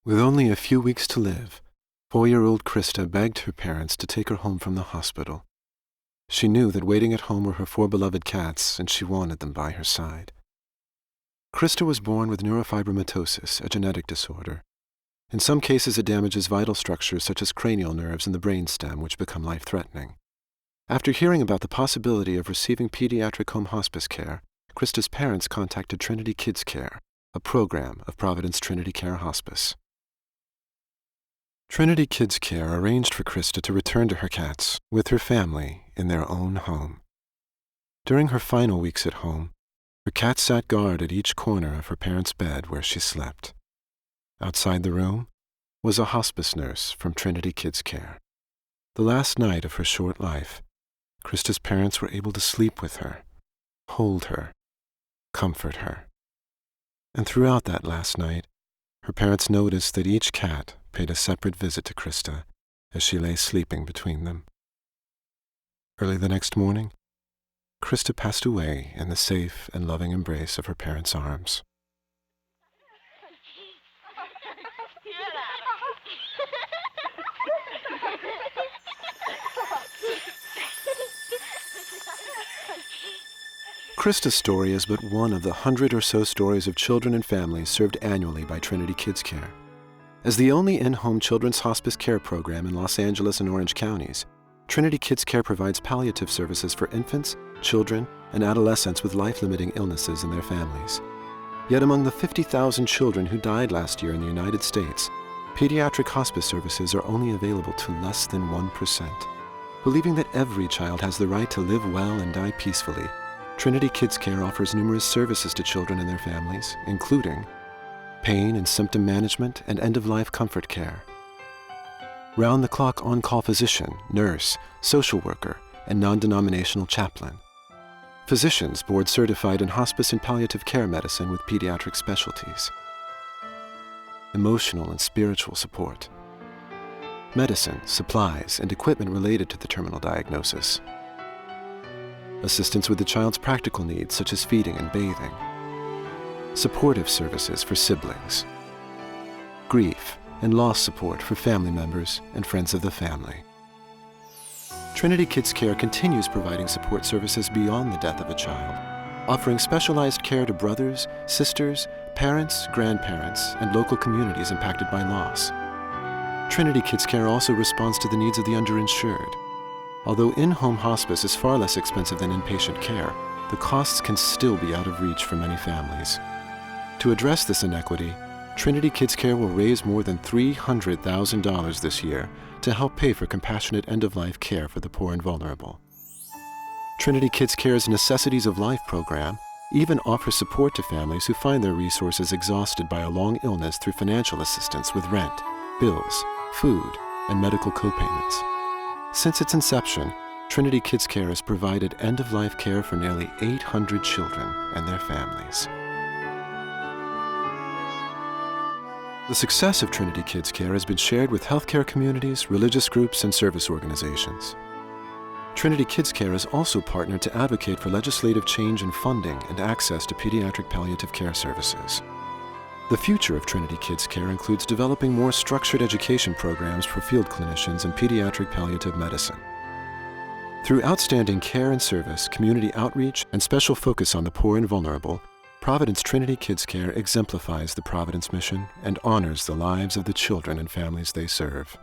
With only a few weeks to live, 4-year-old Krista begged her parents to take her home from the hospital. She knew that waiting at home were her 4 beloved cats, and she wanted them by her side. Krista was born with neurofibromatosis, a genetic disorder. In some cases, it damages vital structures such as cranial nerves and the brainstem, which become life-threatening. After hearing about the possibility of receiving pediatric home hospice care, Krista's parents contacted TrinityKids Care, a program of Providence TrinityCare Hospice. TrinityKids Care arranged for Krista to return to her cats with her family in their own home. During her final weeks at home, her cat sat guard at each corner of her parents' bed where she slept. Outside the room was a hospice nurse from TrinityKids Care. The last night of her short life, Krista's parents were able to sleep with her, hold her, comfort her. And throughout that last night, her parents noticed that each cat paid a separate visit to Krista as she lay sleeping between them. Early the next morning, Krista passed away in the safe and loving embrace of her parents' arms. Krista's story is but one of the 100 or so stories of children and families served annually by TrinityKids Care. As the only in-home children's hospice care program in Los Angeles and Orange counties, TrinityKids Care provides palliative services for infants, children, and adolescents with life-limiting illnesses and their families. Yet among the 50,000 children who died last year in the United States, pediatric hospice services are only available to less than 1%. Believing that every child has the right to live well and die peacefully, TrinityKids Care offers numerous services to children and their families, including pain and symptom management and end-of-life comfort care, round-the-clock on-call physician, nurse, social worker, and non-denominational chaplain, physicians board-certified in hospice and palliative care medicine with pediatric specialties, emotional and spiritual support, medicine, supplies, and equipment related to the terminal diagnosis, assistance with the child's practical needs such as feeding and bathing, supportive services for siblings, grief and loss support for family members and friends of the family. TrinityKids Care continues providing support services beyond the death of a child, offering specialized care to brothers, sisters, parents, grandparents, and local communities impacted by loss. TrinityKids Care also responds to the needs of the underinsured. Although in-home hospice is far less expensive than inpatient care, the costs can still be out of reach for many families. To address this inequity, TrinityKids Care will raise more than $300,000 this year to help pay for compassionate end-of-life care for the poor and vulnerable. TrinityKids Care's Necessities of Life program even offers support to families who find their resources exhausted by a long illness through financial assistance with rent, bills, food, and medical co-payments. Since its inception, TrinityKids Care has provided end-of-life care for nearly 800 children and their families. The success of TrinityKids Care has been shared with healthcare communities, religious groups, and service organizations. TrinityKids Care has also partnered to advocate for legislative change in funding and access to pediatric palliative care services. The future of TrinityKids Care includes developing more structured education programs for field clinicians in pediatric palliative medicine. Through outstanding care and service, community outreach, and special focus on the poor and vulnerable, Providence TrinityKids Care exemplifies the Providence mission and honors the lives of the children and families they serve.